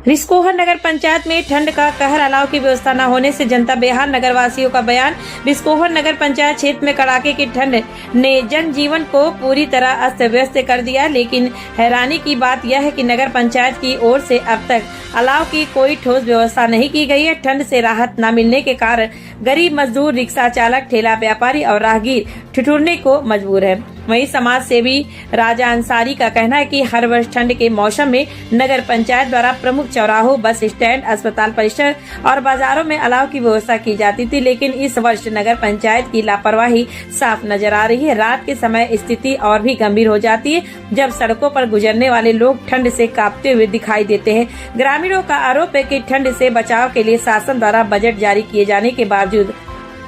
रिस्कोहर नगर पंचायत में ठंड का कहर, अलाव की व्यवस्था न होने से जनता बेहाल, नगर वासियों का बयान। रिस्कोहर नगर पंचायत क्षेत्र में कड़ाके की ठंड ने जनजीवन को पूरी तरह अस्त व्यस्त कर दिया, लेकिन हैरानी की बात यह है कि नगर पंचायत की ओर से अब तक अलाव की कोई ठोस व्यवस्था नहीं की गई है। ठंड से राहत न मिलने के कारण गरीब मजदूर, रिक्शा चालक, ठेला व्यापारी और राहगीर ठिठुरने को मजबूर है। वहीं समाज सेवी राजा अंसारी का कहना है कि हर वर्ष ठंड के मौसम में नगर पंचायत द्वारा प्रमुख चौराहों, बस स्टैंड, अस्पताल परिसर और बाजारों में अलाव की व्यवस्था की जाती थी, लेकिन इस वर्ष नगर पंचायत की लापरवाही साफ नजर आ रही है। रात के समय स्थिति और भी गंभीर हो जाती है, जब सड़कों पर गुजरने वाले लोग ठंड से कांपते हुए दिखाई देते हैं। ग्रामीणों का आरोप है कि ठंड से बचाव के लिए शासन द्वारा बजट जारी किए जाने के बावजूद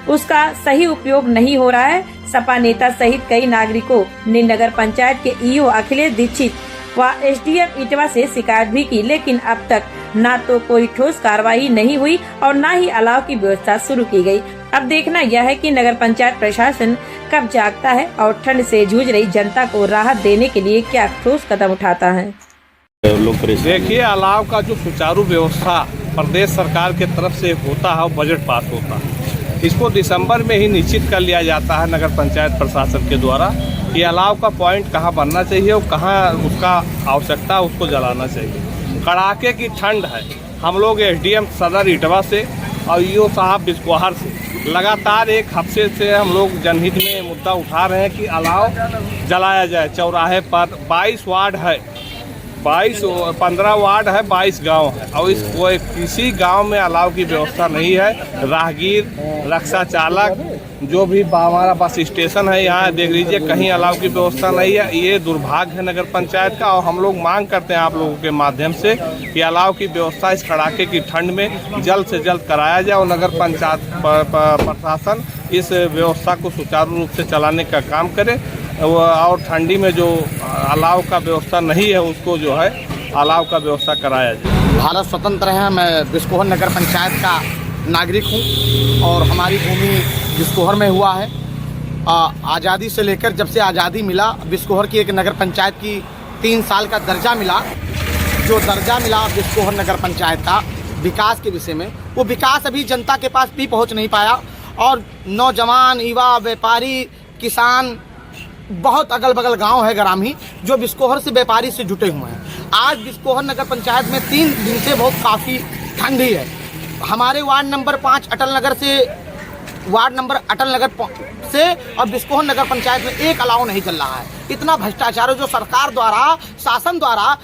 उसका सही उपयोग नहीं हो रहा है। सपा नेता सहित कई नागरिकों ने नगर पंचायत के ईओ अखिलेश दीक्षित व एसडीएम इटवा से शिकायत भी की, लेकिन अब तक न तो कोई ठोस कार्रवाई नहीं हुई और न ही अलाव की व्यवस्था शुरू की गई। अब देखना यह है कि नगर पंचायत प्रशासन कब जागता है और ठंड से जूझ रही जनता को राहत देने के लिए क्या ठोस कदम उठाता है। देखिए, अलाव का जो सुचारू व्यवस्था प्रदेश सरकार के तरफ से होता है, बजट पास होता है, इसको दिसंबर में ही निश्चित कर लिया जाता है नगर पंचायत प्रशासन के द्वारा कि अलाव का पॉइंट कहाँ बनना चाहिए और कहाँ उसका आवश्यकता उसको जलाना चाहिए। कड़ाके की ठंड है। हम लोग एसडीएम सदर इटवा से और ईओ साहब बिस्कोहर से लगातार एक हफ्ते से हम लोग जनहित में मुद्दा उठा रहे हैं कि अलाव जलाया जाए। चौराहे पर 22 वार्ड है, 15 वार्ड है, 22 गांव है और किसी गांव में अलाव की व्यवस्था नहीं है। राहगीर, रिक्शा चालक, जो भी हमारा बस स्टेशन है, यहाँ देख लीजिए कहीं अलाव की व्यवस्था नहीं है। ये दुर्भाग्य है नगर पंचायत का और हम लोग मांग करते हैं आप लोगों के माध्यम से कि अलाव की व्यवस्था इस कड़ाके की ठंड में जल्द से जल्द कराया जाए और नगर पंचायत प्रशासन इस व्यवस्था को सुचारू रूप से चलाने का काम करे और ठंडी में जो अलाव का व्यवस्था नहीं है उसको जो है अलाव का व्यवस्था कराया जाए। भारत स्वतंत्र है। मैं बिस्कोहर नगर पंचायत का नागरिक हूँ और हमारी भूमि बिस्कोहर में हुआ है। आज़ादी से लेकर जब से आज़ादी मिला, बिस्कोहर की एक नगर पंचायत की 3 साल का दर्जा मिला। जो दर्जा मिला बिस्कोहर नगर पंचायत का विकास के विषय में, वो विकास अभी जनता के पास भी पहुँच नहीं पाया और नौजवान, युवा, व्यापारी, किसान, बहुत अगल बगल गांव है ग्रामीण जो बिस्कोहर से व्यापारी से जुटे हुए हैं। आज बिस्कोहर नगर पंचायत में 3 दिन से बहुत काफ़ी ठंडी है। हमारे वार्ड नंबर 5 अटल नगर से और बिस्कोहर नगर पंचायत में एक अलाव नहीं चल रहा है। इतना भ्रष्टाचार जो सरकार द्वारा, शासन द्वारा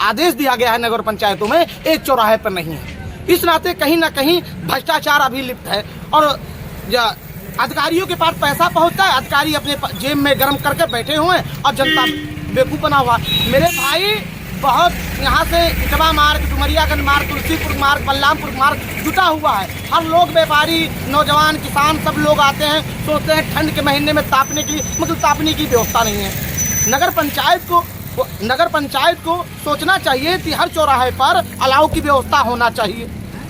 आदेश दिया गया है नगर पंचायतों में, एक चौराहे पर नहीं है। इस नाते कहीं ना कहीं भ्रष्टाचार अभी लिप्त है और अधिकारियों के पास पैसा पहुंचता है, अधिकारी अपने जेब में गर्म करके बैठे हुए हैं और जनता बेवकूफ़ बना हुआ। मेरे भाई बहुत यहाँ से इटवा मार्ग, डुमरियागंज मार्ग, तुलसीपुर मार्ग, बलरामपुर मार्ग जुटा हुआ है। हर लोग, व्यापारी, नौजवान, किसान, सब लोग आते हैं, सोचते हैं ठंड के महीने में तापने की व्यवस्था नहीं है। नगर पंचायत को सोचना चाहिए कि हर चौराहे पर अलाव की व्यवस्था होना चाहिए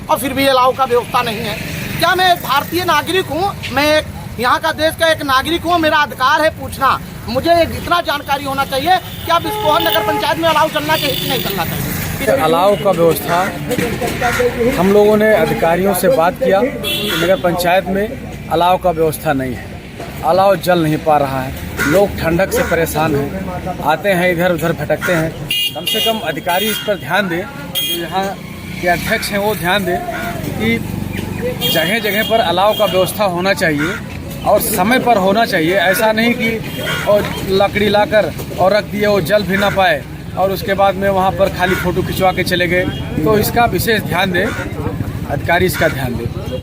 और फिर भी अलाव का व्यवस्था नहीं है। क्या मैं भारतीय नागरिक हूँ, मैं यहाँ का देश का एक नागरिक हूँ, मेरा अधिकार है पूछना। मुझे इतना जानकारी होना चाहिए कि आप बिस्कोहर नगर पंचायत में अलाव चलना चाहिए कि नहीं चलना चाहिए। अलाव का व्यवस्था हम लोगों ने अधिकारियों से बात किया कि नगर पंचायत में अलाव का व्यवस्था नहीं है, अलाव जल नहीं पा रहा है। लोग ठंडक से परेशान हैं, आते हैं इधर उधर भटकते हैं। कम से कम अधिकारी इस पर ध्यान दें, जो यहाँ के अध्यक्ष हैं वो ध्यान दें कि जगह जगह पर अलाव का व्यवस्था होना चाहिए और समय पर होना चाहिए। ऐसा नहीं कि और लकड़ी लाकर और रख दिए, वो जल भी ना पाए और उसके बाद में वहाँ पर खाली फ़ोटो खिंचवा के चले गए। तो इसका विशेष ध्यान दें, अधिकारी इसका ध्यान दें।